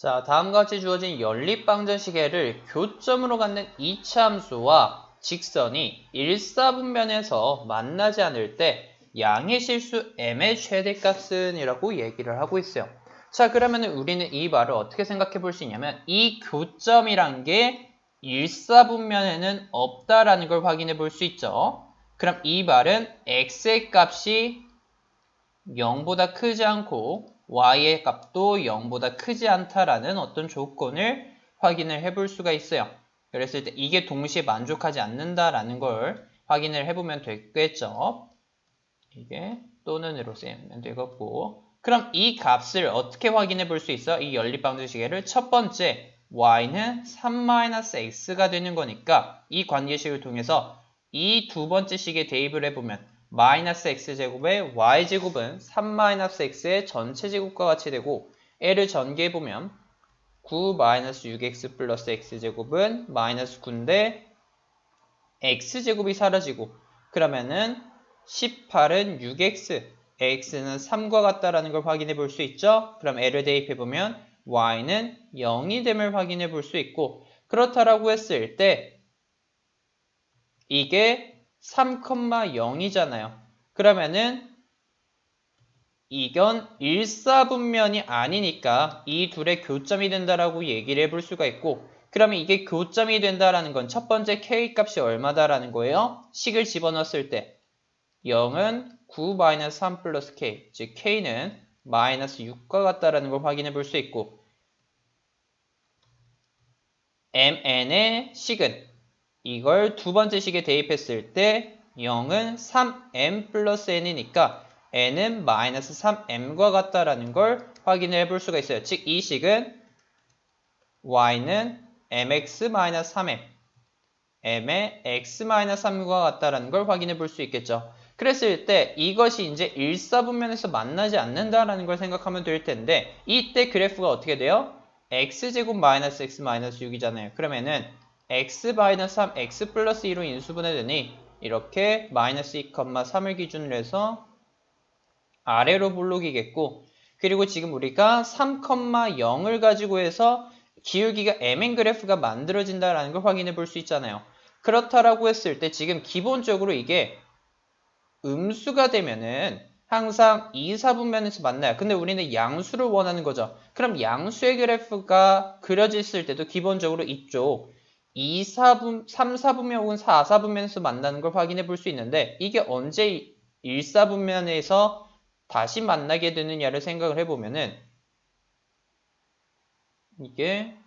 자, 다음과 같이 주어진 연립방정식의 교점으로 갖는 이차 함수와 직선이 일사분면에서 만나지 않을 때 양의 실수 m의 최대값은 이라고 얘기를 하고 있어요. 자, 그러면 우리는 이 말을 어떻게 생각해 볼 수 있냐면 이 교점이란 게 일사분면에는 없다라는 걸 확인해 볼 수 있죠. 그럼 이 말은 x의 값이 0보다 크지 않고 y의 값도 0보다 크지 않다라는 어떤 조건을 확인을 해볼 수가 있어요. 그랬을 때 이게 동시에 만족하지 않는다라는 걸 확인을 해보면 되겠죠. 이게 또는으로 쓰면 되겠고, 그럼 이 값을 어떻게 확인해 볼 수 있어? 이 연립방정식을 첫 번째 y는 3-x가 되는 거니까 이 관계식을 통해서 이 두 번째 식에 대입을 해보면 마이너스 x제곱의 y제곱은 3-x의 전체 제곱과 같이 되고 애를 전개해보면 9-6x 플러스 x제곱은 마이너스 9인데 x제곱이 사라지고 그러면은 18은 6x, x는 3과 같다라는 걸 확인해 볼 수 있죠. 그럼 애를 대입해보면 y는 0이 됨을 확인해 볼 수 있고 그렇다라고 했을 때 이게 3,0이잖아요. 그러면은 이건 일사분면이 아니니까 이 둘의 교점이 된다라고 얘기를 해볼 수가 있고 그러면 이게 교점이 된다라는 건 첫 번째 k 값이 얼마다라는 거예요? 식을 집어넣었을 때 0은 9-3 플러스 k, 즉 k는 마이너스 6과 같다라는 걸 확인해 볼 수 있고 mn의 식은 이걸 두 번째 식에 대입했을 때 0은 3m 플러스 n이니까 n은 마이너스 3m과 같다라는 걸 확인을 해볼 수가 있어요. 즉 이 식은 y는 mx-3m, m의 x-3과 같다라는 걸 확인해 볼 수 있겠죠. 그랬을 때 이것이 이제 일사분면에서 만나지 않는다라는 걸 생각하면 될 텐데 이때 그래프가 어떻게 돼요? x제곱 마이너스 x 마이너스 6이잖아요. 그러면은 x 마이너스 3, x 플러스 2로 인수분해되니 이렇게 마이너스 2,3을 기준으로 해서 아래로 볼록이겠고 그리고 지금 우리가 3,0을 가지고 해서 기울기가 mn 그래프가 만들어진다는 걸 확인해 볼 수 있잖아요. 그렇다라고 했을 때 지금 기본적으로 이게 음수가 되면은 항상 2, 4분면에서 만나요. 근데 우리는 양수를 원하는 거죠. 그럼 양수의 그래프가 그려졌을 때도 기본적으로 이쪽 2, 4분, 3, 4분면 혹은 4, 4분면에서 만나는 걸 확인해 볼 수 있는데 이게 언제 1, 4분면에서 다시 만나게 되느냐를 생각을 해보면은 이게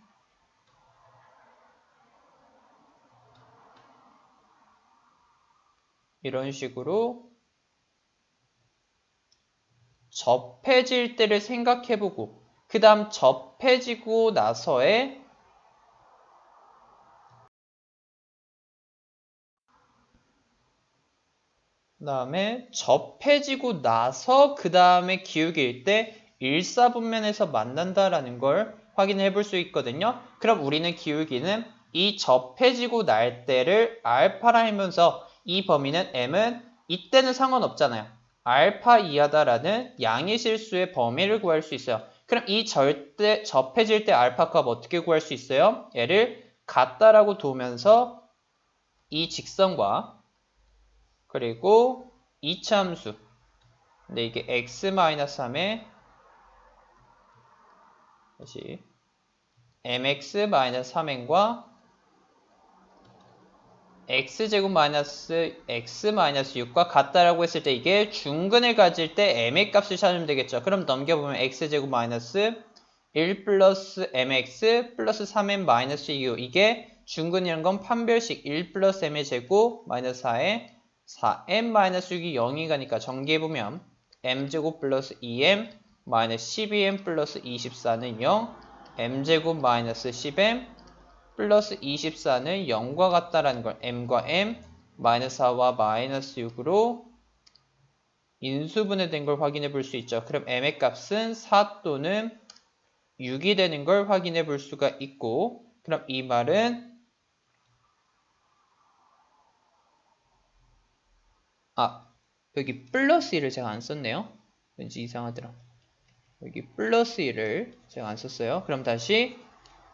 이런 식으로 접해질 때를 생각해보고 그 다음 접해지고 나서의 그 다음에 접해지고 나서 그 다음에 기울기일 때 1, 4분면에서 만난다라는 걸 확인해 볼 수 있거든요. 그럼 우리는 기울기는 이 접해지고 날 때를 알파라 하면서 이 범위는 m은 이때는 상관없잖아요. 알파 이하다라는 양의 실수의 범위를 구할 수 있어요. 그럼 이 절대 접해질 때 알파 값 어떻게 구할 수 있어요? 얘를 같다라고 두면서 이 직선과 그리고 이차 함수 근데 이게 x-3에 다시 mx-3n과 x제곱 마이너스 x-6과 같다라고 했을 때 이게 중근을 가질 때 m의 값을 찾으면 되겠죠. 그럼 넘겨보면 x제곱 마이너스 1 플러스 mx 플러스 3m 마이너스 2 이게 중근이라는 건 판별식 1 플러스 m의 제곱 마이너스 4에 4m 마이너스 6이 0이 가니까 전개해보면 m제곱 플러스 2m 마이너스 12m 플러스 24는 0 m제곱 마이너스 10m 플러스 24는 0과 같다라는 걸 m과 m 마이너스 4와 마이너스 6으로 인수분해된 걸 확인해 볼 수 있죠. 그럼 m의 값은 4 또는 6이 되는 걸 확인해 볼 수가 있고 그럼 이 말은 여기 플러스 1을 제가 안 썼네요. 왠지 이상하더라. 여기 플러스 1을 제가 안 썼어요. 그럼 다시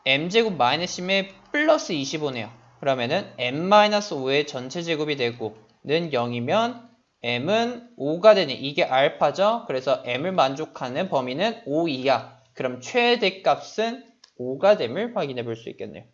m제곱 마이너스 10에 플러스 25네요. 그러면은 m-5의 전체 제곱이 되고 는 0이면 m은 5가 되네. 이게 알파죠. 그래서 m을 만족하는 범위는 5 이하. 그럼 최대값은 5가 됨을 확인해 볼 수 있겠네요.